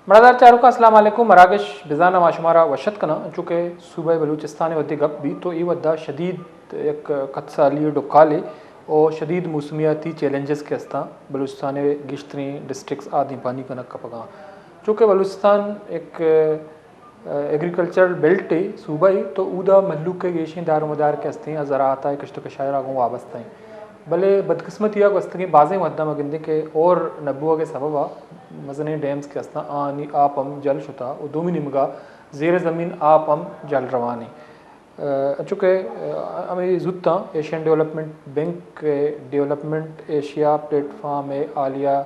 مرادار چاروں کا السلام علیکم مراکش بزانہ ماشمارا وشت کنا چونکہ صوبہ بلوچستان ودی گپ بھی تو ای ودا شدید ایک قط سالی ڈکالے اور شدید موسمیاتی چیلنجز کے استا بلوچستان گشتری ڈسٹرکس آدھی پانی کنک کپگاں چونکہ بلوچستان ایک ایگریکلچرل بیلٹ ہے صوبہ ہی تو اودا ملوک کے گیشیں دار و مدار کے استے ہیں زراعت ہے کشت کشاعر آگوں وابستہ ہیں بلے بدقسمتی یا گستگی بازیں مدہ مگندے کے اور نبوہ کے سببا مزنے ڈیمز کے استا آنی آپ ہم جل شتا و دومی نمگا زیر زمین آپ ہم جل روانی چونکہ ہمیں زدتا Asian development bank development Asia platform عالیہ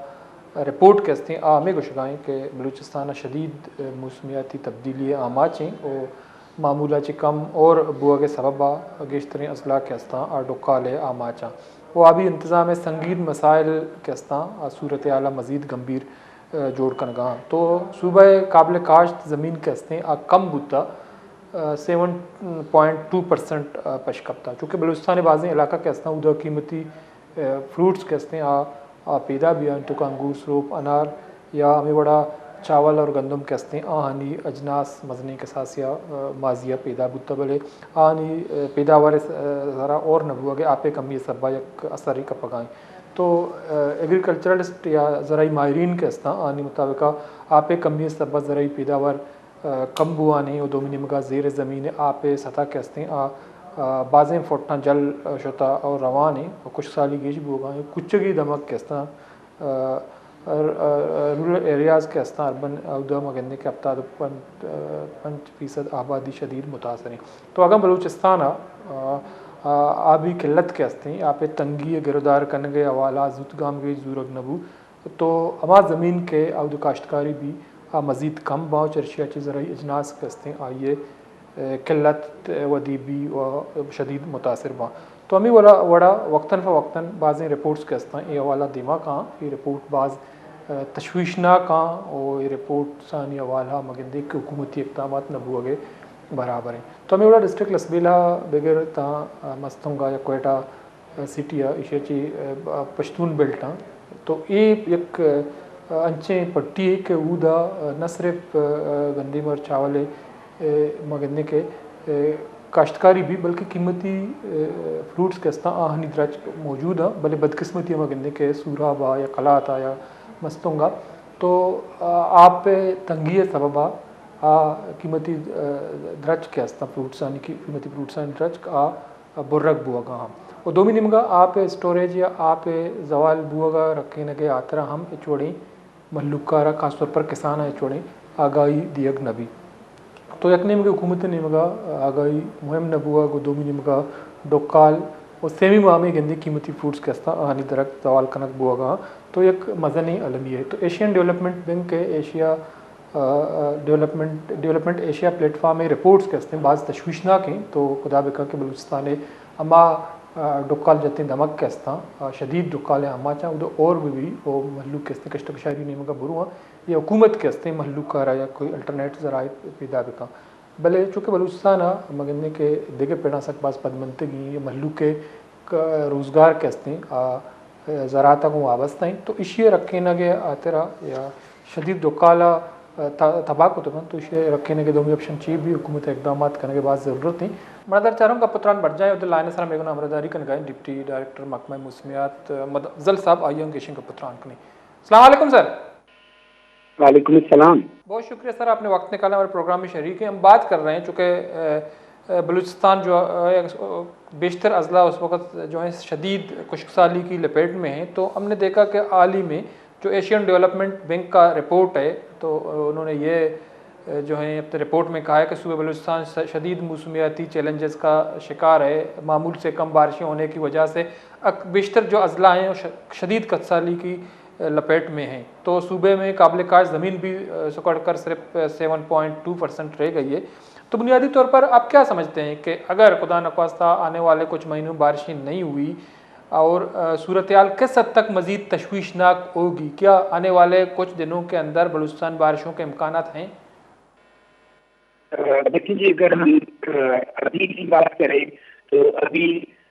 رپورٹ کے استے ہمیں گوشگائیں کہ بلوچستان شدید موسمیاتی تبدیلی آماچیں اور معمولہ کم اور بوا کے سببا گیشترین اضلاع کے استا ڈکالے آماچاں وہ آبی انتظام سنگین مسائل کے استا صورتحال مزید گمبھیر جوڑ کنگاں تو صوبہ قابل کاشت زمین کے استے کم بوتا 7.2% پشکپتا چونکہ بلوچستان بازیں علاقہ کے استا ادھر قیمتی فروٹس کے استے پیدا بھی ہیں تو کہ انگور سروپ انار یا ہمیں بڑا چاول اور گندم کے استے آہنی اجناس مزنی کے ساسیا مازیہ پیدا بوتا بلے آہنی پیداوار ذرا اور نبوہ گے آپے کمی سبا یک اثری کا پگائیں تو ایگریکلچرلسٹ یا زرعی ماہرین کے استا آنی مطابقہ آپے کمی سبا زرعی پیداوار کم بوانے اور دومینی مگا زیر زمین آپے سطح کے استے بازیں فوٹاں جل شتا اور روانے اور کچھ سالی گیش بوگائیں کچگی دمک کے استا رورل ایریاز کے استا اربن اودہ مگندے کے ابتاد 5% آبادی شدید متاثر ہیں تو اگر بلوچستان آبی قلت کے استے آپ تنگی گردار کنگے حوالہ زودگام گئی زورگ نبو تو اما زمین کے اود کاشتکاری بھی مزید کم باؤ چرشیا چیز زرعی اجناس کے استے آئیے قلت ودیبی و شدید متاثر باں تو ہمیں وڑا وقتاً فوقتاً بعضیں رپورٹس کے استا یہ حوالہ دیما کہاں یہ رپورٹ بعض تشویشناک ہاں اور یہ رپورٹ ثانی حوالہ مگندے کے حکومتی اقدامات نبو اگے برابر ہیں تو ہمیں وڑا ڈسٹرکٹ لسبیلا بغیر تا مستنگا یا کوئٹہ سٹی ہے چی پشتون بیلٹ ہاں تو یہ ایک انچیں پٹی ہے کہ اودا نہ صرف گندم اور چاول مگندے کے کاشتکاری بھی بلکہ قیمتی فروٹس کے استا آہنی درج موجود ہیں بلے بدقسمتی مگندے کے سورا با یا قلعہ یا مستنگا تو آپ تنگی سببا قیمتی درج کے استا فروٹسانی کی قیمتی فروٹسانی درج برک بوگا ہم اور دومی نمگا آپ اسٹوریج یا آپ زوال بوگا رکھے نگے آترا ہم چوڑیں ملوکارا خاص طور پر کسان چوڑیں آگاہی دیگ نبی تو یک نمگا حکومت نمگا آگاہی مہم نبوگا گو دومی نمگا ڈوکال اور سیمی مامی گندی قیمتی فروٹس کے استا آہنی درخت زوال کنک بوگا تو یک مزنی عالمی ہے تو ایشین ڈیولپمنٹ بینک کے Asia development Asia plate form میں رپورٹس کے استے بعض تشویشناک ہیں تو خدا بکا کہ بلوچستان اما ڈکال جتیں دمک کے استا شدید ڈکال ہیں اما چاہاں اور بھی وہ محلوق کے استے کشت کشاری نہیں مگا برو ہیں یہ حکومت کے استے محلوق کارا یا کوئی الٹرنیٹ ذرائع پیدا بکا بلے چونکہ بلوچستان مگندے کے دیگے پیڑا سک بعض پدمنتگی یہ محلوق کے روزگار کے استے زراعت کو وابستہ ہیں تو اشیاء رکھے نگے آترا یا شدید ڈکالا تباہ کو تو اشیاء رکھے نگے دومی آپشن چیز بھی حکومت اقدامات کرنے کے بعد ضرورت ہیں مردار چاروں کا پتران بڑھ جائیں عبداللہ لائن سلام بیگنا امرداری کن گئے ڈپٹی ڈائریکٹر محکمہ موسمیات افضل صاحب آئیے انگیشن کا پتران کنے السلام علیکم سر. وعلیکم السلام. بہت شکریہ سر آپ نے وقت نکالا ہمارے پروگرام میں شریک ہیں. ہم بات کر رہے ہیں چونکہ بلوچستان جو بیشتر اضلاع اس وقت جو ہے شدید خشک سالی کی لپیٹ میں ہیں تو ہم نے دیکھا کہ حال ہی میں جو ایشین ڈیولپمنٹ بینک کا رپورٹ ہے تو انہوں نے یہ جو ہے اپنے رپورٹ میں کہا ہے کہ صوبہ بلوچستان شدید موسمیاتی چیلنجز کا شکار ہے. معمول سے کم بارشیں ہونے کی وجہ سے بیشتر جو اضلاع ہیں شدید خشک سالی کی لپیٹ میں ہیں تو صوبے میں قابل کاشت زمین بھی سکڑ کر صرف 7.2% رہ گئی ہے. تو بنیادی طور پر آپ کیا سمجھتے ہیں کہ اگر خدا نخواستہ آنے والے کچھ مہینوں بارشیں نہیں ہوئی اور صورتحال کس حد تک مزید تشویشناک ہوگی؟ کیا آنے والے کچھ دنوں کے اندر بلوچستان بارشوں کے امکانات ہیں؟ دیکھیے اگر ہم ابھی کی بات کریں تو ابھی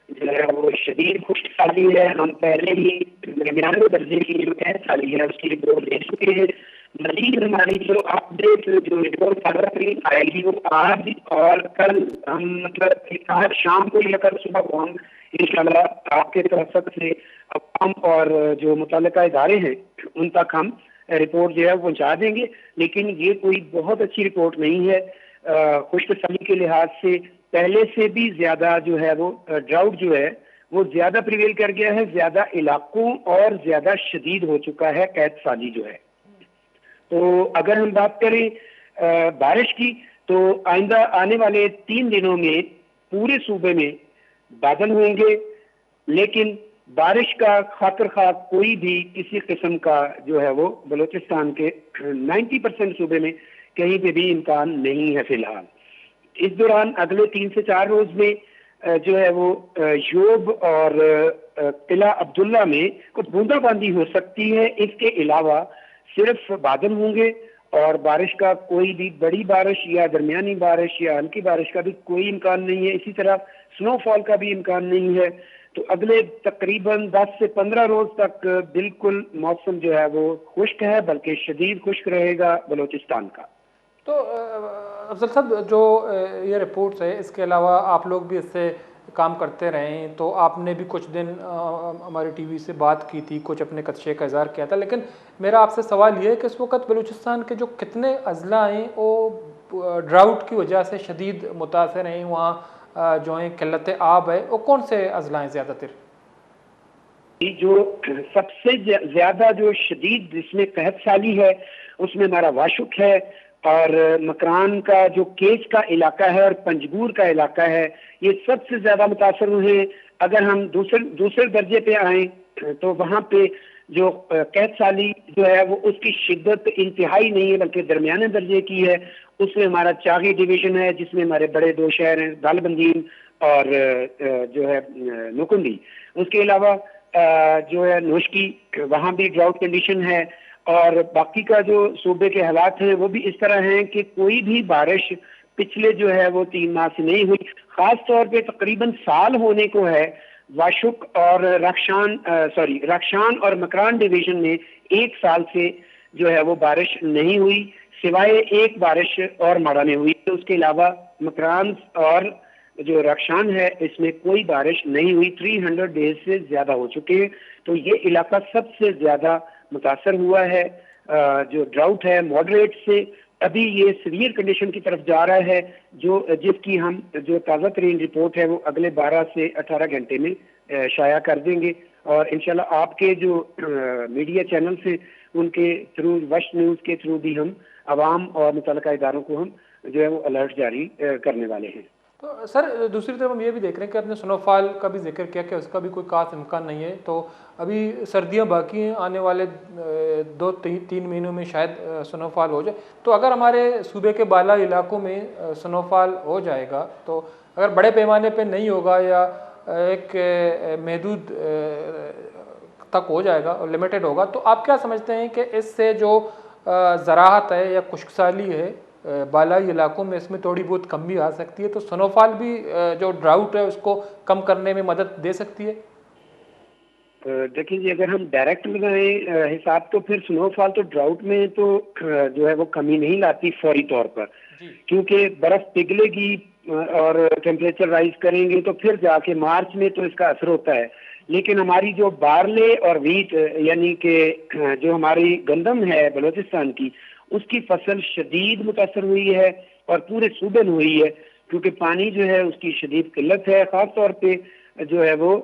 جو ہے وہ شدید خشک سالی ہے. ہم پہلے ہی 99 درجے کی جو 10 سالی ہے اس کی رپورٹ دے چکے ہیں مزید ہماری جو اپڈیٹ جو رپورٹ تازہ ترین آئے گی وہ آج اور کل ہم مطلب آج شام کو یا کل صبح کو ہم انشاءاللہ آپ کے طرف سے عوام اور جو متعلقہ ادارے ہیں ان تک ہم رپورٹ جو ہے وہ پہنچا دیں گے. لیکن یہ کوئی بہت اچھی رپورٹ نہیں ہے. خشک سالی کے لحاظ سے پہلے سے بھی زیادہ جو ہے وہ ڈراؤٹ جو ہے وہ زیادہ پریویل کر گیا ہے, زیادہ علاقوں اور زیادہ شدید ہو چکا ہے قحط سالی جو ہے. تو اگر ہم بات کریں بارش کی تو آئندہ آنے والے 3 دنوں میں پورے صوبے میں بادل ہوئیں گے, لیکن بارش کا خاطر خواہ کوئی بھی کسی قسم کا جو ہے وہ بلوچستان کے 90% صوبے میں کہیں پہ بھی امکان نہیں ہے فی الحال. اس دوران اگلے 3 سے 4 روز میں جو ہے وہ یوب اور قلعہ عبداللہ میں کچھ بوندا باندی ہو سکتی ہے. اس کے علاوہ صرف بادل ہوں گے اور بارش کا کوئی بھی بڑی بارش یا درمیانی بارش یا ہلکی بارش کا بھی کوئی امکان نہیں ہے. اسی طرح سنو فال کا بھی امکان نہیں ہے. تو اگلے تقریباً 10 سے 15 روز تک بالکل موسم جو ہے وہ خشک ہے, بلکہ شدید خشک رہے گا بلوچستان کا. تو افضل صاحب, جو یہ رپورٹس ہے اس کے علاوہ آپ لوگ بھی اس سے کام کرتے رہے ہیں, تو آپ نے بھی کچھ دن ہماری ٹی وی سے بات کی تھی, کچھ اپنے خدشے کا اظہار کیا تھا, لیکن میرا آپ سے سوال یہ ہے کہ اس وقت بلوچستان کے جو کتنے اضلاع ہیں وہ ڈراؤٹ کی وجہ سے شدید متاثر ہیں, وہاں جو ہیں قلت آب ہے, وہ کون سے اضلاع ہیں زیادہ تر؟ جو سب سے زیادہ جو شدید جس میں قحط سالی ہے اس میں ہمارا واشک ہے, اور مکران کا جو کیس کا علاقہ ہے اور پنجگور کا علاقہ ہے یہ سب سے زیادہ متاثر ہوئے ہیں. اگر ہم دوسرے درجے پہ آئیں تو وہاں پہ جو قحط سالی جو ہے وہ اس کی شدت انتہائی نہیں ہے بلکہ درمیانے درجے کی ہے. اس میں ہمارا چاغی ڈویژن ہے جس میں ہمارے بڑے 2 شہر ہیں دال بندین اور جو ہے نوکندی. اس کے علاوہ جو ہے نوشکی, وہاں بھی ڈراؤٹ کنڈیشن ہے. اور باقی کا جو صوبے کے حالات ہیں وہ بھی اس طرح ہیں کہ کوئی بھی بارش پچھلے جو ہے وہ 3 ماہ سے نہیں ہوئی. خاص طور پہ تقریباً سال ہونے کو ہے واشک اور رخشان اور مکران ڈویژن میں 1 سال سے جو ہے وہ بارش نہیں ہوئی, سوائے ایک بارش اور ماڑا میں ہوئی. اس کے علاوہ مکران اور جو رخشان ہے اس میں کوئی بارش نہیں ہوئی. 300 ڈیز سے زیادہ ہو چکے ہیں. تو یہ علاقہ سب سے زیادہ متاثر ہوا ہے جو ڈراؤٹ ہے ماڈریٹ سے. ابھی یہ سیویئر کنڈیشن کی طرف جا رہا ہے جس کی ہم جو تازہ ترین رپورٹ ہے وہ اگلے 12 سے 18 گھنٹے میں شائع کر دیں گے. اور انشاءاللہ آپ کے جو میڈیا چینلز ہیں ان کے تھرو وش نیوز کے تھرو بھی ہم عوام اور متعلقہ اداروں کو ہم جو ہے وہ الرٹ جاری کرنے والے ہیں. تو سر دوسری طرف ہم یہ بھی دیکھ رہے ہیں کہ آپ نے سنو فال کا بھی ذکر کیا کہ اس کا بھی کوئی خاص امکان نہیں ہے. تو ابھی سردیاں باقی ہیں, آنے والے 2-3 مہینوں میں شاید سنو فال ہو جائے. تو اگر ہمارے صوبے کے بالا علاقوں میں سنو فال ہو جائے گا, تو اگر بڑے پیمانے پہ نہیں ہوگا یا ایک محدود تک ہو جائے گا اور لمیٹڈ ہوگا, تو آپ کیا سمجھتے ہیں کہ اس سے جو زراعت ہے یا خشک سالی ہے بالائی علاقوں میں اس میں تھوڑی بہت کمی آ سکتی ہے, تو سنو فال بھی جو ڈراؤٹ ہے اس کو کم کرنے میں مدد دے سکتی ہے؟ دیکھیں جی, اگر ہم ڈائریکٹ لگائیں حساب تو پھر سنو فال تو ڈراؤٹ میں تو جو ہے وہ کمی نہیں لاتی فوری طور پر, کیونکہ برف پگھلے گی اور ٹیمپریچر رائز کریں گے تو پھر جا کے مارچ میں تو اس کا اثر ہوتا ہے. لیکن ہماری جو بارلے اور ویٹ یعنی کہ جو ہماری گندم ہے بلوچستان کی, اس کی فصل شدید متاثر ہوئی ہے اور پورے صوبے میں ہوئی ہے, کیونکہ پانی جو ہے اس کی شدید قلت ہے. خاص طور پہ جو ہے وہ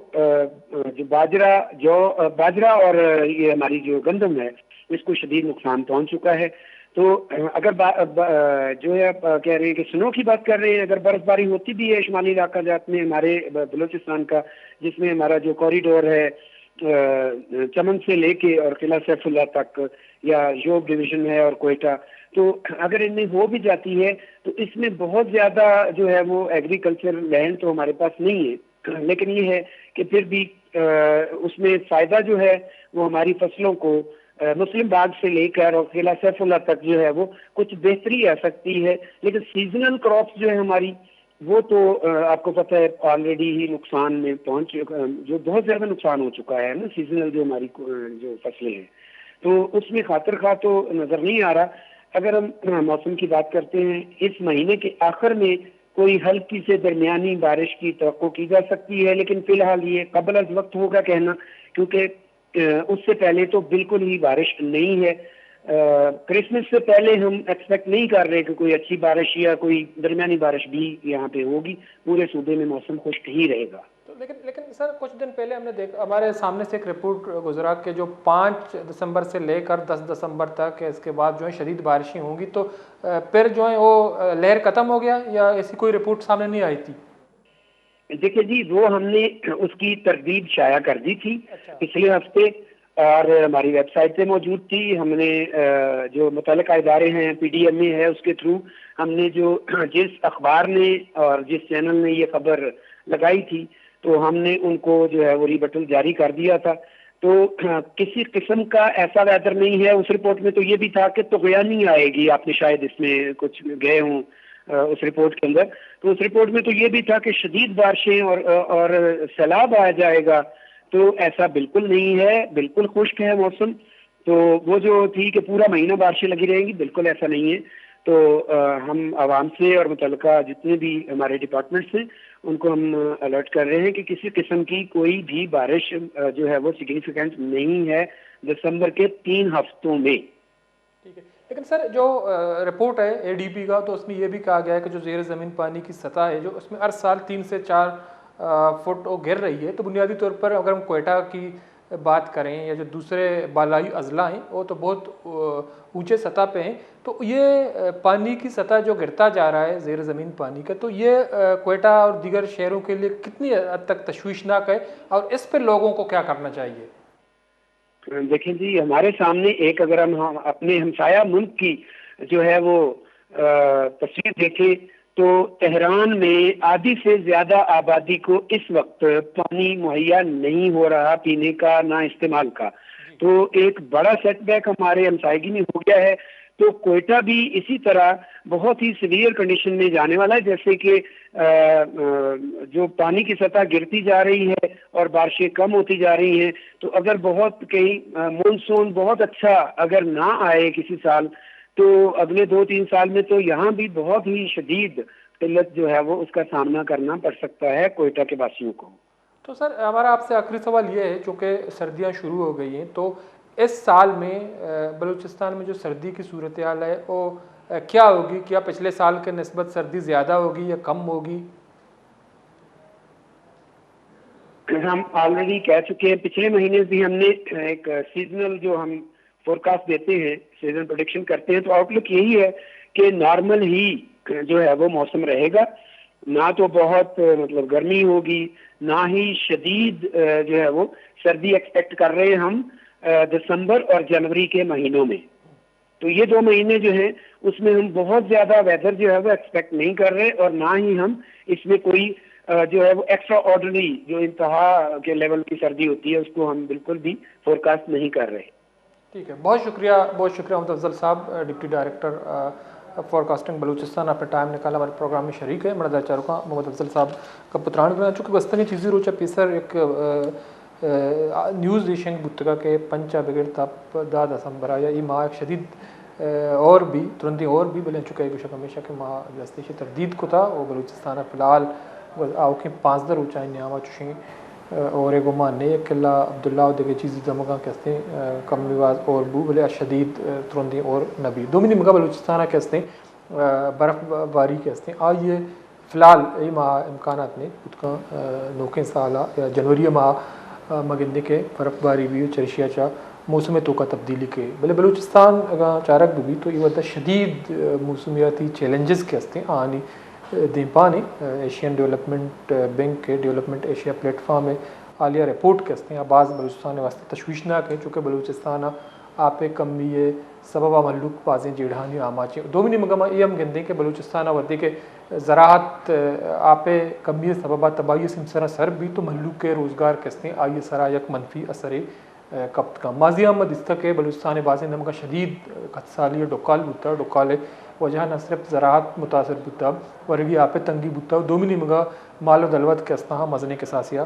جو باجرہ اور یہ ہماری جو گندم ہے اس کو شدید نقصان پہنچ چکا ہے. تو اگر جو ہے کہہ رہے ہیں کہ سنو کی بات کر رہے ہیں, اگر برف باری ہوتی بھی ہے شمالی علاقہ جات میں ہمارے بلوچستان کا, جس میں ہمارا جو کوریڈور ہے چمن سے لے کے اور قلعہ سیف اللہ تک یا یوب ڈویژن ہے اور کوئٹہ, تو اگر ان میں ہو بھی جاتی ہے تو اس میں بہت زیادہ جو ہے وہ ایگریکلچر لینڈ تو ہمارے پاس نہیں ہے. لیکن یہ ہے کہ پھر بھی اس میں فائدہ جو ہے وہ ہماری فصلوں کو مسلم باغ سے لے کر اور قلعہ سیف اللہ تک جو ہے وہ کچھ بہتری آ سکتی ہے. لیکن سیزنل کراپس جو ہے ہماری وہ تو آپ کو پتہ ہے آلریڈی ہی نقصان میں پہنچ جو بہت زیادہ نقصان ہو چکا ہے نا, سیزنل جو ہماری جو فصلیں ہیں. تو اس میں خاطر خواہ تو نظر نہیں آ رہا. اگر ہم موسم کی بات کرتے ہیں، اس مہینے کے آخر میں کوئی ہلکی سے درمیانی بارش کی توقع کی جا سکتی ہے، لیکن فی الحال یہ قبل از وقت ہوگا کہنا، کیونکہ اس سے پہلے تو بالکل ہی بارش نہیں ہے. کرسمس سے پہلے ہم ایکسپیکٹ نہیں کر رہے کہ کوئی اچھی بارش یا کوئی درمیانی بارش بھی یہاں پہ ہوگی. پورے صوبے میں موسم خشک ہی رہے گا. لیکن سر کچھ دن پہلے ہم نے دیکھا، ہمارے سامنے سے ایک رپورٹ گزرا کہ جو 5 دسمبر سے لے کر 10 دسمبر تک اس کے بعد جو ہے شدید بارشیں ہوں گی، تو پھر جو ہے وہ لہر ختم ہو گیا یا ایسی کوئی رپورٹ سامنے نہیں آئی تھی؟ دیکھیے جی، وہ ہم نے اس کی تردید شائع کر دی تھی اچھا پچھلے ہفتے، اور ہماری ویب سائٹ پہ موجود تھی. ہم نے جو متعلقہ ادارے ہیں، پی ڈی ایم اے ہے، اس کے تھرو ہم نے جس اخبار نے اور جس چینل نے یہ خبر لگائی تھی، تو ہم نے ان کو جو ہے وہ ریبٹل جاری کر دیا تھا. تو کسی قسم کا ایسا ویدر نہیں ہے. اس رپورٹ میں تو یہ بھی تھا کہ طغیانی آئے گی، آپ نے شاید اس میں کچھ گئے ہوں اس رپورٹ کے اندر. تو اس رپورٹ میں تو یہ بھی تھا کہ شدید بارشیں اور سیلاب آ جائے گا. تو ایسا بالکل نہیں ہے، بالکل خشک ہے موسم. تو وہ جو تھی کہ پورا مہینہ بارشیں لگی رہیں گی، بالکل ایسا نہیں ہے. تو ہم عوام سے اور متعلقہ جتنے بھی ہمارے ڈپارٹمنٹس ہیں ان کو ہم الرٹ کر رہے ہیں کہ کسی قسم کی کوئی بھی بارش جو ہے وہ سگنیفیکینٹ نہیں ہے دسمبر کے 3 ہفتوں میں. ٹھیک ہے، لیکن سر جو رپورٹ ہے اے ڈی پی کا، تو اس میں یہ بھی کہا گیا ہے کہ جو زیر زمین پانی کی سطح ہے، جو اس میں ہر سال 3 سے 4 فٹ وہ گر رہی ہے. تو بنیادی طور پر اگر ہم کوئٹہ کی بات کریں یا جو دوسرے بالائی اضلاع ہیں وہ تو بہت اونچے سطح پہ ہیں. تو یہ پانی کی سطح جو گرتا جا رہا ہے زیر زمین پانی کا، تو یہ کوئٹہ اور دیگر شہروں کے لیے کتنی حد تک تشویشناک ہے، اور اس پہ لوگوں کو کیا کرنا چاہیے؟ دیکھیں جی، ہمارے سامنے ایک اگر ہم اپنے ہمسایہ ملک کی جو ہے وہ تصویر دیکھیں، تو تہران میں آدھی سے زیادہ آبادی کو اس وقت پانی مہیا نہیں ہو رہا پینے کا، نہ استعمال کا. تو ایک بڑا سیٹ بیک ہمارے ہمسائیگی میں ہو گیا ہے. تو کوئٹہ بھی اسی طرح بہت ہی سیویئر کنڈیشن میں جانے والا ہے. جیسے کہ جو پانی کی سطح گرتی جا رہی ہے اور بارشیں کم ہوتی جا رہی ہیں، تو اگر بہت کہیں مونسون بہت اچھا اگر نہ آئے کسی سال، تو اگلے 2-3 سال میں تو یہاں بھی بہت ہی شدید قلت جو ہے وہ اس کا سامنا کرنا پڑ سکتا ہے کوئٹہ کے واسیوں کو. تو سر ہمارا آپ سے آخری سوال یہ ہے، چونکہ سردیاں شروع ہو گئی ہیں، تو اس سال میں بلوچستان میں جو سردی کی صورتحال ہے وہ کیا ہوگی؟ کیا پچھلے سال کے نسبت سردی زیادہ ہوگی یا کم ہوگی؟ ہم آلریڈی کہہ چکے ہیں، پچھلے مہینے بھی ہم نے ایک سیزنل جو ہم فورکاسٹ دیتے ہیں، سیزن پروڈکشن کرتے ہیں، تو آؤٹ لک یہی ہے کہ نارمل ہی جو ہے وہ موسم رہے گا. نہ تو بہت مطلب گرمی ہوگی، نہ ہی شدید جو ہے وہ سردی ایکسپیکٹ کر رہے ہیں ہم دسمبر اور جنوری کے مہینوں میں. تو یہ 2 مہینے جو ہیں اس میں ہم بہت زیادہ ویدر جو ہے وہ ایکسپیکٹ نہیں کر رہے، اور نہ ہی ہم اس میں کوئی جو ہے وہ ایکسٹرا آرڈنری جو انتہا کے لیول کی سردی ہوتی ہے اس کو ہم بالکل بھی فورکاسٹ نہیں کر رہے. ٹھیک ہے، بہت شکریہ محمد افضل صاحب، ڈپٹی ڈائریکٹر فورکاسٹنگ بلوچستان. آپ نے ٹائم نکالا ہمارے پروگرام میں شریک ہے. مردہ چارکا محمد افضل صاحب کا پتران بنا چونکہ بستنی چیزی روچا پیسر ایک نیوز دیشنگ بتگا کے پنچا بگڑ تاپ 10 دسمبر یا ای ماہ ایک شدید اور بھی ترندی اور بھی بلیں چکا ہے ہمیشہ کہ ماہ جستیش تردید کو تھا وہ بلوچستان فی الحال آؤ کہ 5 در اونچائی نیاما چشیں اور ایک گمان نے ایک قلعہ عبداللہ دیگے چیزی دمگاں کہتے ہیں کم نواز اور بو بلے شدید ترندی اور نبی دومنی مگا بلوچستان کہتے ہیں برف باری کہتے ہیں. آئیے فی الحال ای ماہ امکانات نے خود کا نوکیں سالہ یا جنوری ماہ مگندے کے برف باری بھی چرشیا چا موسم تو کا تبدیلی کے بلے بلوچستان اگر چارک بھی تو یہ شدید موسمیاتی چیلنجز کہتے ہیں آنی دیپانے ایشین ڈیولپمنٹ بینک کے ڈیولپمنٹ ایشیا پلیٹ فارم میں عالیہ رپورٹ کہتے ہیں بعض بلوچستان واسطے تشویشناک ہے چونکہ بلوچستان آپ کمی سبب ملوک بازیں جیڑھانی آماچیں دومنی مگما یہ ہم گندیں کہ بلوچستان ودی کے زراعت آپ کمی سببہ تباہی سمسرا سر بھی تو ملوک کے روزگار کہتے ہیں آئیے سرا یک منفی اثر کپت کا ماضی احمد اس تک بلوچستان بازیں نمکا شدید خدسالی ڈوکال بوتا ڈوکال وجہ نہ صرف زراعت متاثر بوتا ورگی آپ تنگی بوتا دومنی مگا مال و دلوت کے استہا مزنے کے ساسیا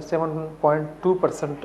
7.2%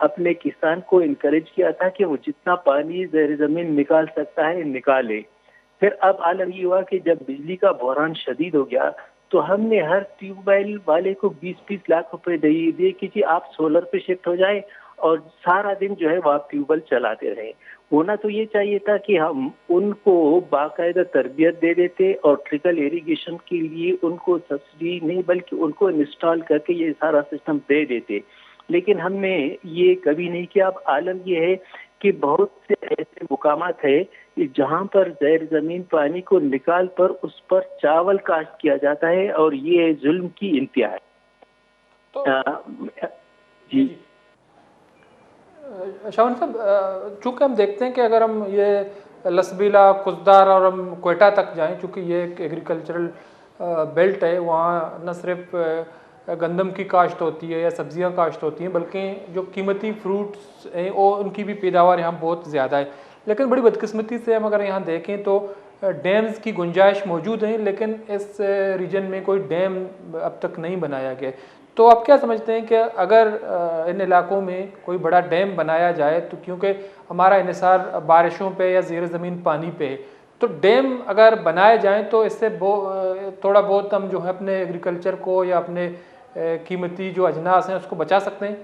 اپنے کسان کو انکریج کیا تھا کہ وہ جتنا پانی زیر زمین نکال سکتا ہے نکالے. پھر اب عالم یہ ہوا کہ جب بجلی کا بحران شدید ہو گیا تو ہم نے ہر ٹیوب ویل والے کو 20-20 لاکھ روپے دیے کہ جی آپ سولر پہ شفٹ ہو جائیں اور سارا دن جو ہے وہ آپ ٹیوب ویل چلاتے رہیں. ہونا تو یہ چاہیے تھا کہ ہم ان کو باقاعدہ تربیت دے دیتے اور ٹریکل ایریگیشن کے لیے ان کو سبسڈی نہیں بلکہ ان کو انسٹال کر کے یہ سارا سسٹم دے دیتے, لیکن ہم نے یہ کبھی نہیں کیا. اب عالم یہ ہے کہ بہت سے ایسے مقامات ہیں جہاں پر زیر زمین پانی کو نکال پر اس پر چاول کاشت کیا جاتا ہے اور یہ ظلم کی انتہا ہے. تو جی شاون صاحب, چونکہ ہم دیکھتے ہیں کہ اگر ہم یہ لسبیلا, کزدار اور ہم کوئٹہ تک جائیں, چونکہ یہ ایک ایگریکلچرل بیلٹ ہے, وہاں نہ صرف گندم کی کاشت ہوتی ہے یا سبزیاں کاشت ہوتی ہیں بلکہ جو قیمتی فروٹس ہیں وہ ان کی بھی پیداوار یہاں بہت زیادہ ہے. لیکن بڑی بدقسمتی سے ہم اگر یہاں دیکھیں تو ڈیمز کی گنجائش موجود ہیں لیکن اس ریجن میں کوئی ڈیم اب تک نہیں بنایا گیا. تو آپ کیا سمجھتے ہیں کہ اگر ان علاقوں میں کوئی بڑا ڈیم بنایا جائے تو کیونکہ ہمارا انحصار بارشوں پہ یا زیر زمین پانی پہ ہے, تو ڈیم اگر بنائے جائیں تو اس سے تھوڑا بہت ہم جو ہے اپنے ایگریکلچر کو یا اپنے قیمتی جو اجناس ہیں اس کو بچا سکتے ہیں؟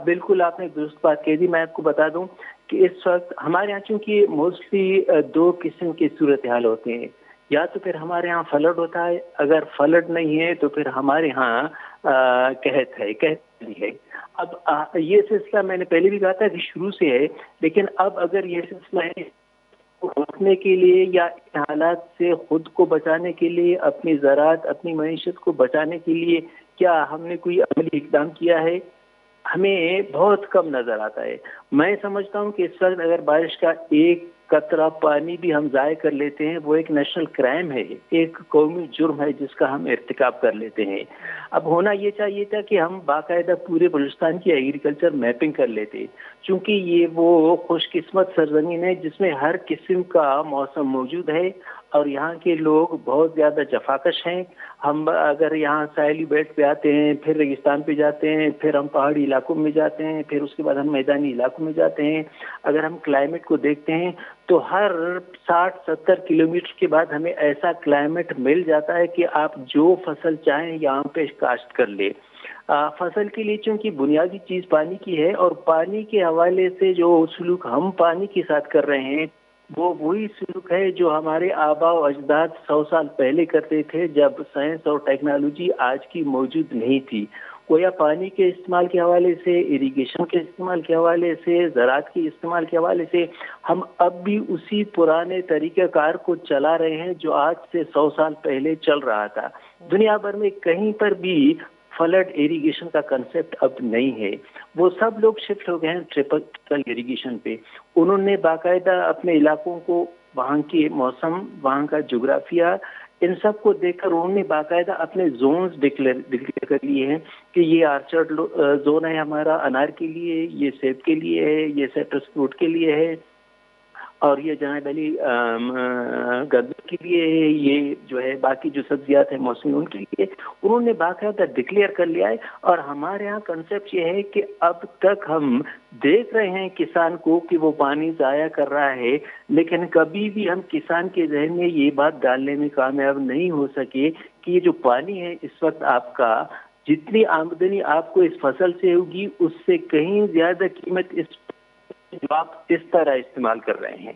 بالکل آپ نے درست بات کہی تھی. میں آپ کو بتا دوں کہ اس وقت ہمارے یہاں چونکہ موسٹلی 2 قسم کی صورتحال ہوتے ہیں. یا تو پھر ہمارے ہاں فلڈ ہوتا ہے, اگر فلڈ نہیں ہے تو پھر ہمارے ہاں قحط ہے. اب یہ سلسلہ میں نے پہلے بھی کہا تھا کہ شروع سے ہے, لیکن اب اگر یہ سلسلہ ہے روکنے کے لیے یا ان حالات سے خود کو بچانے کے لیے, اپنی زراعت اپنی معیشت کو بچانے کے لیے کیا ہم نے کوئی عملی اقدام کیا ہے, ہمیں بہت کم نظر آتا ہے. میں سمجھتا ہوں کہ اس وقت اگر بارش کا ایک قطرہ پانی بھی ہم ضائع کر لیتے ہیں وہ ایک نیشنل کرائم ہے, ایک قومی جرم ہے جس کا ہم ارتکاب کر لیتے ہیں. اب ہونا یہ چاہیے تھا کہ ہم باقاعدہ پورے بلوچستان کی ایگریکلچر میپنگ کر لیتے, چونکہ یہ وہ خوش قسمت سرزمین ہے جس میں ہر قسم کا موسم موجود ہے اور یہاں کے لوگ بہت زیادہ جفاکش ہیں. ہم اگر یہاں ساحلی بیلٹ پہ آتے ہیں, پھر ریگستان پہ جاتے ہیں, پھر ہم پہاڑی علاقوں میں جاتے ہیں, پھر اس کے بعد ہم میدانی علاقوں میں جاتے ہیں. اگر ہم کلائمیٹ کو دیکھتے ہیں تو ہر 60-70 کلومیٹر کے بعد ہمیں ایسا کلائمیٹ مل جاتا ہے کہ آپ جو فصل چاہیں یہاں پہ کاشت کر لیں. فصل کے لیے چونکہ بنیادی چیز پانی کی ہے اور پانی کے حوالے سے جو سلوک ہم پانی کے ساتھ کر رہے ہیں وہ وہی سلوک ہے جو ہمارے آبا و اجداد 100 سال پہلے کرتے تھے جب سائنس اور ٹیکنالوجی آج کی موجود نہیں تھی. گویا پانی کے استعمال کے حوالے سے, اریگیشن کے استعمال کے حوالے سے, زراعت کے استعمال کے حوالے سے ہم اب بھی اسی پرانے طریقہ کار کو چلا رہے ہیں جو آج سے 100 سال پہلے چل رہا تھا. دنیا بھر میں کہیں پر بھی فلڈ ایریگیشن کا کنسپٹ اب نہیں ہے. وہ سب لوگ شفٹ ہو گئے ہیں ٹریپل ایریگیشن پہ. انہوں نے باقاعدہ اپنے علاقوں کو, وہاں کے موسم, وہاں کا جغرافیہ, ان سب کو دیکھ کر انہوں نے باقاعدہ اپنے زونز ڈکلیئر کر لیے ہیں کہ یہ آرچرڈ زون ہے ہمارا انار کے لیے, یہ سیب کے لیے ہے, یہ سیٹرس فروٹ کے لیے ہے, اور یہ جناب علی گندم کے لیے ہے, یہ جو ہے باقی جو سبزیات ہیں موسمی ان کے لیے انہوں نے باقاعدہ ڈکلیئر کر لیا ہے. اور ہمارے ہاں کنسیپٹ یہ ہے کہ اب تک ہم دیکھ رہے ہیں کسان کو کہ وہ پانی ضائع کر رہا ہے, لیکن کبھی بھی ہم کسان کے ذہن میں یہ بات ڈالنے میں کامیاب نہیں ہو سکے کہ یہ جو پانی ہے اس وقت آپ کا, جتنی آمدنی آپ کو اس فصل سے ہوگی اس سے کہیں زیادہ قیمت اس جو آپ اس طرح استعمال کر رہے ہیں.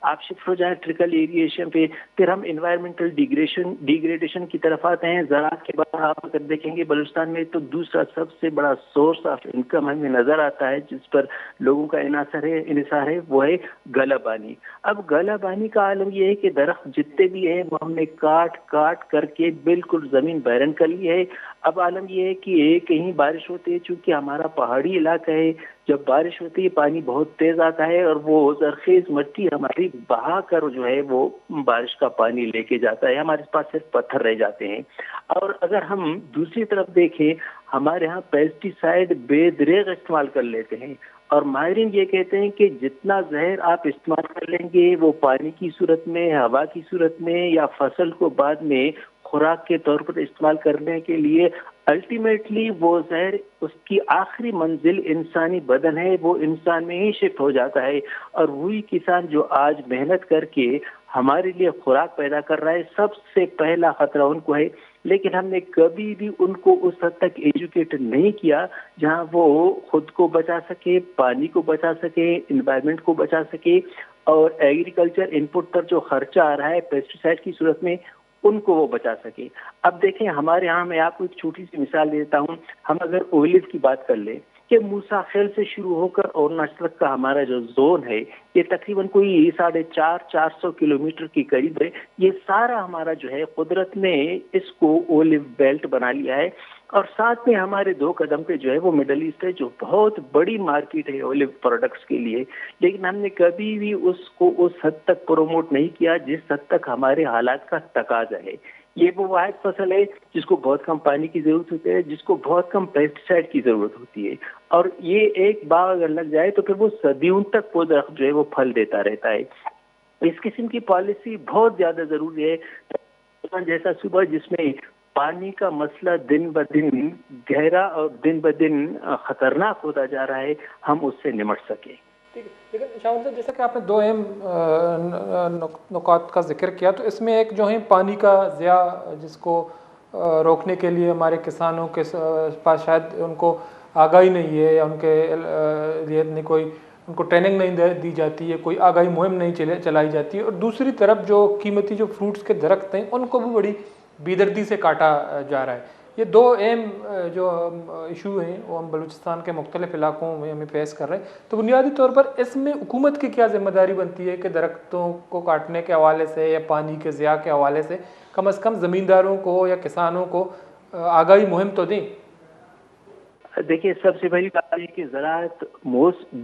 آپ شفٹ ہو جائیں ٹریکل ایریگیشن پہ, پھر ہم انوائرمنٹل ڈیگریڈیشن کی طرف آتے ہیں. زراعت کے بعد آپ اگر دیکھیں گے بلوچستان میں تو دوسرا سب سے بڑا سورس آف انکم ہمیں نظر آتا ہے جس پر لوگوں کا انحصار ہے وہ ہے گلہ بانی. اب گلہ بانی کا عالم یہ ہے کہ درخت جتنے بھی ہیں وہ ہم نے کاٹ کر کے بالکل زمین بیرن کر لی ہے. اب عالم یہ ہے کہ کہیں بارش ہوتی ہے, چونکہ ہمارا پہاڑی علاقہ ہے, جب بارش ہوتی ہے پانی بہت تیز آتا ہے اور وہ زرخیز مٹی ہماری بہا کر جو ہے وہ بارش کا پانی لے کے جاتا ہے, ہمارے پاس صرف پتھر رہ جاتے ہیں. اور اگر ہم دوسری طرف دیکھیں ہمارے ہاں پیسٹی سائڈ بے دریغ استعمال کر لیتے ہیں, اور ماہرین یہ کہتے ہیں کہ جتنا زہر آپ استعمال کر لیں گے وہ پانی کی صورت میں, ہوا کی صورت میں یا فصل کو بعد میں خوراک کے طور پر استعمال کرنے کے لیے الٹیمیٹلی وہ زہر اس کی آخری منزل انسانی بدن ہے، وہ انسان میں ہی شفٹ ہو جاتا ہے، اور وہی کسان جو آج محنت کر کے ہمارے لیے خوراک پیدا کر رہا ہے، سب سے پہلا خطرہ ان کو ہے. لیکن ہم نے کبھی بھی ان کو اس حد تک ایجوکیٹ نہیں کیا جہاں وہ خود کو بچا سکے، پانی کو بچا سکے، انوائرمنٹ کو بچا سکے، اور ایگریکلچر انپٹ پر جو خرچہ آ رہا ہے پیسٹیسائڈ کی صورت میں ان کو وہ بچا سکے. اب دیکھیں ہمارے ہاں، میں آپ کو ایک چھوٹی سی مثال دیتا ہوں. ہم اگر اولیو کی بات کر لیں کہ موسیٰ خیل سے شروع ہو کر اروناچل کا ہمارا جو زون ہے یہ تقریباً کوئی 450 کلومیٹر کے قریب ہے. یہ سارا ہمارا جو ہے قدرت نے اس کو اولیو بیلٹ بنا لیا ہے، اور ساتھ میں ہمارے 2 قدم پہ جو ہے وہ مڈل ایسٹ ہے، جو بہت بڑی مارکیٹ ہے اولیو پروڈکٹس کے لیے. لیکن ہم نے کبھی بھی اس کو اس حد تک پروموٹ نہیں کیا جس حد تک ہمارے حالات کا تقاضا ہے. یہ وہ واحد فصل ہے جس کو بہت کم پانی کی ضرورت ہوتی ہے، جس کو بہت کم پیسٹیسائڈ کی ضرورت ہوتی ہے، اور یہ ایک باغ اگر لگ جائے تو پھر وہ صدیوں تک وہ درخت جو ہے وہ پھل دیتا رہتا ہے. اس قسم کی پالیسی بہت زیادہ ضروری ہے. جیسا صبح جس میں پانی کا مسئلہ دن بدن گہرا اور دن بدن خطرناک ہوتا جا رہا ہے، ہم اس سے نمٹ سکیں. لیکن شاہ صاحب، جیسا کہ آپ نے 2 اہم نکات کا ذکر کیا، تو اس میں ایک جو ہے پانی کا ضیاع، جس کو روکنے کے لیے ہمارے کسانوں کے پاس شاید ان کو آگاہی نہیں ہے، یا ان کے لیے کوئی ان کو ٹریننگ نہیں دی جاتی ہے، کوئی آگاہی مہم نہیں چلائی جاتی ہے. اور دوسری طرف جو قیمتی جو فروٹس کے درخت ہیں ان کو بھی بڑی بیدردی سے کاٹا جا رہا ہے. یہ 2 اہم جو ایشو ہیں وہ ہم بلوچستان کے مختلف علاقوں میں ہمیں فیس کر رہے ہیں. تو بنیادی طور پر اس میں حکومت کی کیا ذمہ داری بنتی ہے کہ درختوں کو کاٹنے کے حوالے سے یا پانی کے ضیاع کے حوالے سے کم از کم زمینداروں کو یا کسانوں کو آگاہی مہم تو دیں؟ دیکھیے، سب سے پہلی بات یہ کہ زراعت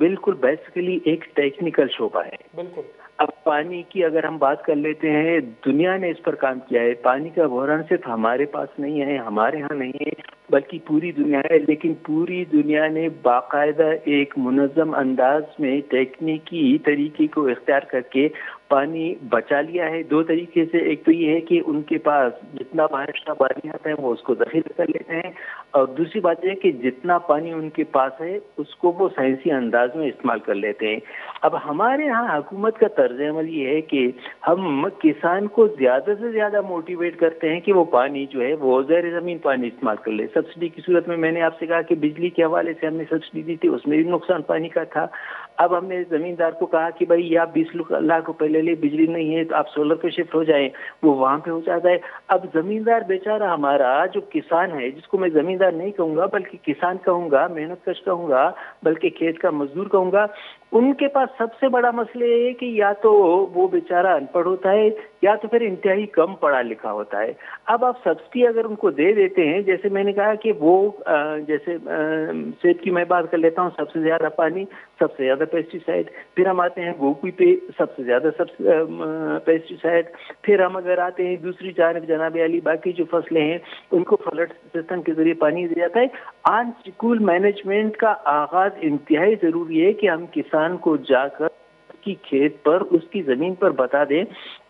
بالکل بیسیکلی ایک ٹیکنیکل شعبہ ہے. بالکل. اب پانی کی اگر ہم بات کر لیتے ہیں، دنیا نے اس پر کام کیا ہے. پانی کا بحران صرف ہمارے پاس نہیں ہے، ہمارے ہاں نہیں ہے، بلکہ پوری دنیا ہے. لیکن پوری دنیا نے باقاعدہ ایک منظم انداز میں تکنیکی طریقے کو اختیار کر کے پانی بچا لیا ہے 2 طریقے سے. ایک تو یہ ہے کہ ان کے پاس جتنا بارش کا پانی آتا ہے وہ اس کو ذخیرہ کر لیتے ہیں، اور دوسری بات یہ ہے کہ جتنا پانی ان کے پاس ہے اس کو وہ سائنسی انداز میں استعمال کر لیتے ہیں. اب ہمارے ہاں حکومت کا طرز عمل یہ ہے کہ ہم کسان کو زیادہ سے زیادہ موٹیویٹ کرتے ہیں کہ وہ پانی جو ہے وہ زیر زمین پانی استعمال کر لے. سبسڈی کی صورت میں نے آپ سے کہا کہ بجلی کے حوالے سے ہم نے سبسڈی دی تھی، اس میں بھی نقصان پانی کا تھا. اب ہم نے زمیندار کو کہا کہ بھائی آپ 20 لاکھ روپے لے لے، بجلی نہیں ہے تو آپ سولر پہ شفٹ ہو جائیں، وہ وہاں پہ ہو جاتا ہے. اب زمیندار بیچارہ ہمارا جو کسان ہے، جس کو میں زمیندار نہیں کہوں گا بلکہ کسان کہوں گا، محنت کش کہوں گا، بلکہ کھیت کا مزدور کہوں گا، ان کے پاس سب سے بڑا مسئلہ یہ ہے کہ یا تو وہ بیچارہ ان پڑھ ہوتا ہے یا تو پھر انتہائی کم پڑھا لکھا ہوتا ہے. اب آپ سبسڈی اگر ان کو دے دیتے ہیں، جیسے میں نے کہا کہ وہ جیسے سیب کی میں بات کر لیتا ہوں، سب سے زیادہ پانی، سب سے زیادہ پیسٹیسائڈ. پھر ہم آتے ہیں گوبھی پہ، سب سے زیادہ پیسٹیسائڈ. پھر ہم اگر آتے ہیں دوسری جانب جناب علی، باقی جو فصلیں ہیں ان کو فلڈ سسٹم کے ذریعے پانی دیا جاتا ہے. آن سکول مینجمنٹ کا آغاز انتہائی ضروری ہے کہ ہم کسان کو جا کر اس کی کھیت پر، اس کی زمین پر بتا دیں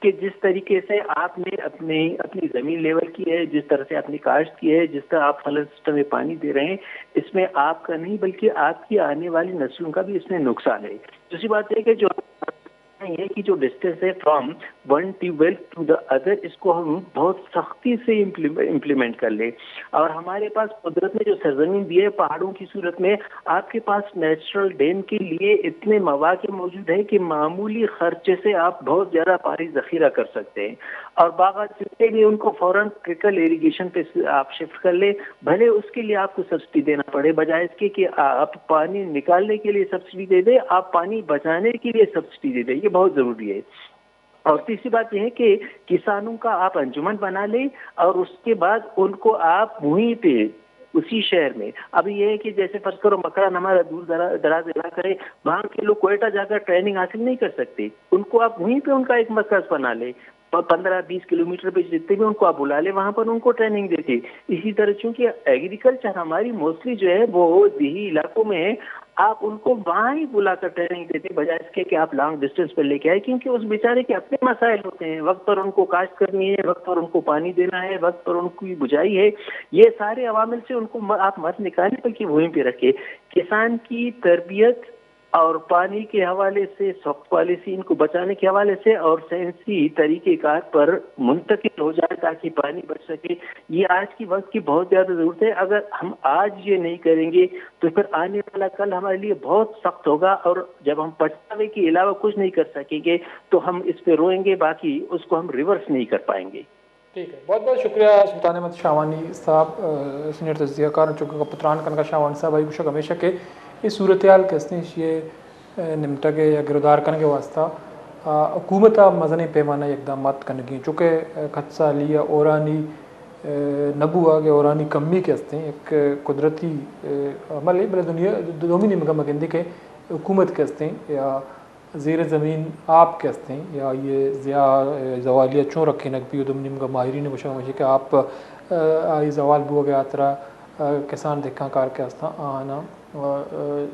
کہ جس طریقے سے آپ نے اپنی زمین لیول کی ہے، جس طرح سے آپ نے کاشت کی ہے، جس طرح آپ فلڈ سسٹم میں پانی دے رہے ہیں، اس میں آپ کا نہیں بلکہ آپ کی آنے والی نسلوں کا بھی اس میں نقصان ہے. دوسری بات ہے کہ جو ڈسٹینس ہے from one tube well to the other, اس کو ہم بہت سختی سے امپلیمنٹ کر لیں. اور ہمارے پاس قدرت نے جو سرزمین دی ہے پہاڑوں کی صورت میں، آپ کے پاس نیچرل ڈیم کے لیے اتنے مواقع موجود ہیں کہ معمولی خرچے سے آپ بہت زیادہ پانی ذخیرہ کر سکتے ہیں. اور باغات جتنے بھی ان کو فوراً ٹریکل اریگیشن پہ آپ شفٹ کر لیں، بھلے اس کے لیے آپ کو سبسڈی دینا پڑے، بجائے اس کے کہ آپ پانی نکالنے کے لیے سبسڈی دے دیں، آپ پانی بچانے کے لیے سبسڈی دے دیں. یہ بہت ضروری ہے. اور تیسری بات یہ ہے کہ کسانوں کا آپ انجمن بنا لیں، اور اس کے بعد ان کو آپ وہیں پہ اسی شہر میں، اب یہ ہے کہ جیسے فرض کرو مکران ہمارا دور دراز علاقہ ہے، وہاں کے لوگ کوئٹہ جا کر ٹریننگ حاصل نہیں کر سکتے، ان کو آپ وہیں پہ ان کا ایک مرکز بنا لیں، 15-20 کلومیٹر پہ جتنے بھی ان کو آپ بلا لیں، وہاں پر ان کو ٹریننگ دیتے. اسی طرح چونکہ ایگریکلچر ہماری موسٹلی جو ہے وہ دیہی علاقوں میں ہے، آپ ان کو وہاں ہی بلا کر ٹریننگ دیتے بجائے اس کے کہ آپ لانگ ڈسٹینس پر لے کے آئے، کیونکہ اس بیچارے کے اپنے مسائل ہوتے ہیں، وقت پر ان کو کاشت کرنی ہے، وقت پر ان کو پانی دینا ہے، وقت پر ان کی بجائی ہے، یہ سارے عوامل سے ان کو آپ مت نکالیں بلکہ وہیں پہ رکھے۔ کسان کی تربیت اور پانی کے حوالے سے، سخت پالیسی ان کو بچانے کے حوالے سے اور سائنسی طریقہ کار پر منتقل ہو جائے تاکہ پانی بچ سکے، یہ آج کی وقت کی بہت زیادہ ضرورت ہے۔ اگر ہم آج یہ نہیں کریں گے تو پھر آنے والا کل ہمارے لیے بہت سخت ہوگا، اور جب ہم پچھتاوے کے علاوہ کچھ نہیں کر سکیں گے تو ہم اس پہ روئیں گے، باقی اس کو ہم ریورس نہیں کر پائیں گے۔ ٹھیک ہے، بہت بہت شکریہ سلطان احمد شاہوانی صاحب، سینئر تجزیہ کار چونکہ پتران کنگا شاہوانی صاحب آئی کچھ ہمیشہ کے اس صورتحال کسنی یہ نمٹا کے یا گردار کرنے کے واسطہ حکومت مزنی پیمانہ اقدامات کرنے کی، چونکہ خط سالی یا اورانی نبو آگے اورانی کمی کے ہستے ہیں ایک قدرتی عمل ہے بلے دنیا دومینی مگندی کے حکومت کے ہستے ہیں یا زیر زمین آپ کے ہستے ہیں یا یہ زوالیہ چوں رکھے نقبی ادم نم کا ماہرین بشا مجھے کہ آپ آئی زوال بو گیا ترا کسان دیکھا کار کے ہستا آنا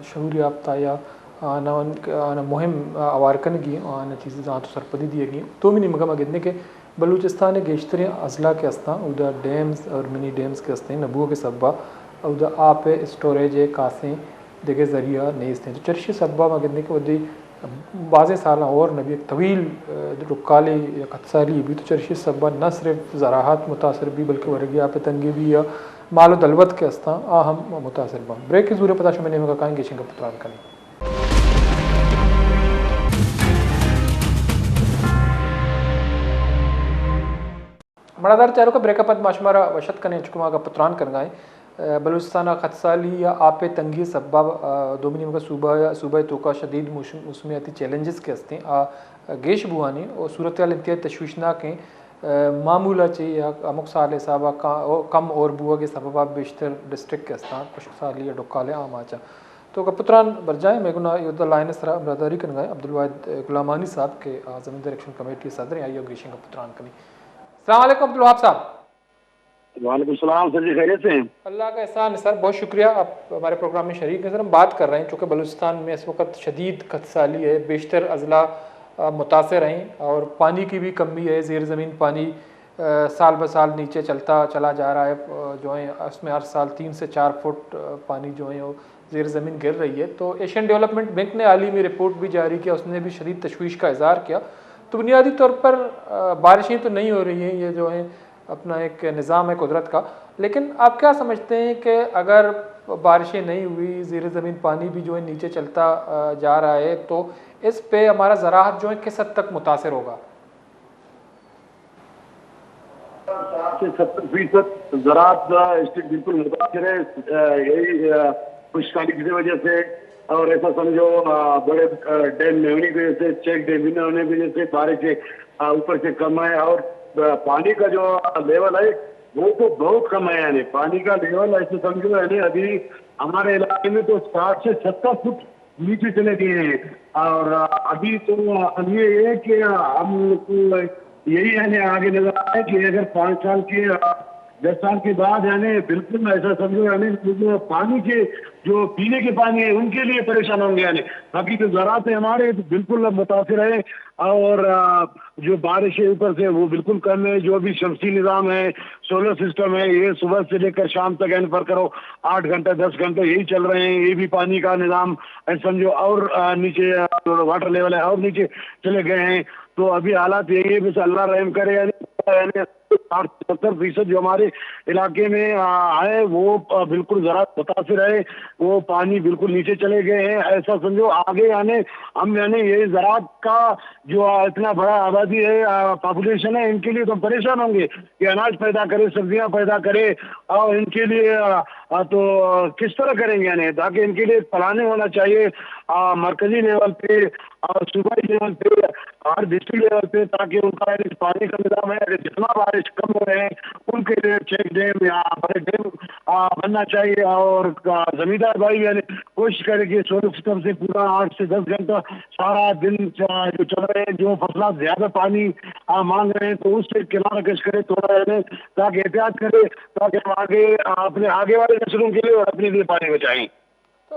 شعور یافتہ یا آنا مہم آوارکن گی آنا چیزیں جہاں تو سرپدی دیے گئی تو بھی نہیں مگا مگدنے کے بلوچستان گیشتر اضلاع کے ہستا ادھر ڈیمز اور منی ڈیمز کے ہستے ہیں نبوؤں کے سبا ادھر آپ اسٹوریج کاسیں دیکھے ذریعہ نہیں ہستے ہیں تو چرشی سبا مگدنے کے ودی بعض سال اور نبی ایک طویل رکالی یا قطسالی بھی تو چرشی سبا نہ صرف زراعت متاثر بھی بلکہ ورگی آپ تنگی بھی یا مال و دلوت کے ہستا ہم متاثر بم بریک کی ضرور پتہ شو میں نے کہیں گے شنگ پتران کریں مردار چاروں کا بریک اپ ماشمارا وشت کرنے چکما کا پتران کر گائیں بلوچستان خطسالی یا آپ تنگی سبب دومنی کا صوبہ توکا شدید موسمیاتی چیلنجز کے ہستے ہیں گیش بوانی اور صورتحال انتہائی تشویشناک ہیں معمولہ چاہیے یا امک سال صاحبہ کم اور بوا کے سبب بیشتر ڈسٹرکٹ کے ہستا کچھ سالی یا ڈکالے عام آچا تو پتران برجائیں میں گنا یہ لائن سرا برادری کر گئے عبدالواحد غلامانی صاحب کے زمین الیکشن کمیٹی صدر آئیے گیشن کا پتران کریں۔ السلام علیکم عبدالوہاب صاحب۔ وعلیکم السلام سر جی، خیریت سے ہیں؟ اللہ کا احسان ہے سر، بہت شکریہ آپ ہمارے پروگرام میں شریک ہیں۔ سر ہم بات کر رہے ہیں چونکہ بلوچستان میں اس وقت شدید خطسالی ہے، بیشتر اضلاع متاثر ہیں اور پانی کی بھی کمی ہے، زیر زمین پانی سال بہ سال نیچے چلا جا رہا ہے، جو ہے اس میں ہر سال 3 سے 4 فٹ پانی جو ہے وہ زیر زمین گر رہی ہے۔ تو ایشین ڈیولپمنٹ بینک نے عالمی رپورٹ بھی جاری کیا، اس نے بھی شدید تشویش کا اظہار کیا۔ تو بنیادی طور پر بارشیں تو نہیں ہو رہی ہیں، یہ جو ہے اپنا ایک نظام ہے قدرت کا، لیکن آپ کیا سمجھتے ہیں کہ اگر بارشیں نہیں ہوئی، زیر زمین پانی بھی جو ہے نیچے چلتا جا رہا ہے تو اس پہ ہمارا زراعت جو ہے کس حد تک متاثر ہوگا؟ 70% زراعت بالکل متاثر ہے، یہی خشکسالی کی وجہ سے، اور ایسا سمجھو بڑے ڈیم میں ہونے کی وجہ سے، چیک ڈیم نہ ہونے کی وجہ سے بارش اوپر سے کم ہے، اور پانی کا جو لیول ہے وہ تو بہت کم ہے، یعنی پانی کا لیول ایسے سمجھو یعنی ابھی ہمارے علاقے میں تو 60 سے 70 فٹ نیچے چلے گئے ہیں، اور ابھی تو اب یہ ہے کہ ہم کو یہی یعنی آگے نظر آئے کہ اگر 5 سال کے 10 سال کے بعد یعنی بالکل ایسا سمجھو یعنی پانی کے جو پینے کے پانی ہے ان کے لیے پریشان ہوں گے، یعنی باقی جو زراعت ہے ہمارے بالکل متاثر ہے، اور جو بارش ہے اوپر سے وہ بالکل کم ہے، جو بھی شمسی نظام ہے، سولر سسٹم ہے، یہ صبح سے لے کر شام تک پر کرو 8 گھنٹے 10 گھنٹے یہی چل رہے ہیں، یہ بھی پانی کا نظام سمجھو اور نیچے واٹر لیول ہے اور نیچے چلے گئے ہیں۔ تو ابھی حالات یہی ہے، بس اللہ رحم کرے، یعنی 60-70% جو ہمارے علاقے میں ہے وہ بالکل زراعت متاثر ہے، وہ پانی بالکل نیچے چلے گئے ہیں، ایسا سمجھو آگے یعنی ہم یعنی یہ زراعت کا جو اتنا بڑا آبادی ہے، پاپولیشن ہے، ان کے لیے تو پریشان ہوں گے کہ اناج پیدا کرے، سبزیاں پیدا کرے، اور ان کے لیے تو کس طرح کریں گے، یعنی تاکہ ان کے لیے پلاننگ ہونا چاہیے مرکزی لیول پہ اور صوبائی لیول پہ اور ڈسٹرکٹ لیول پہ، تاکہ ان کا پانی کا نظام ہے، اگر جتنا بارش کم ہو رہے ہیں ان کے لیے چیک ڈیم یا بڑے ڈیم بننا چاہیے، اور زمیندار بھائی یعنی کوشش کرے کہ سولر سسٹم سے پورا 8 سے 10 گھنٹہ سارا دن جو چل رہے ہیں، جو فصلات زیادہ پانی مانگ رہے ہیں تو اس سے کنارہ کش کرے تھوڑا، یعنی تاکہ احتیاط کرے، تاکہ ہم آگے اپنے آگے والے نسلوں کے لیے اور اپنے لیے پانی بچائیں۔ تو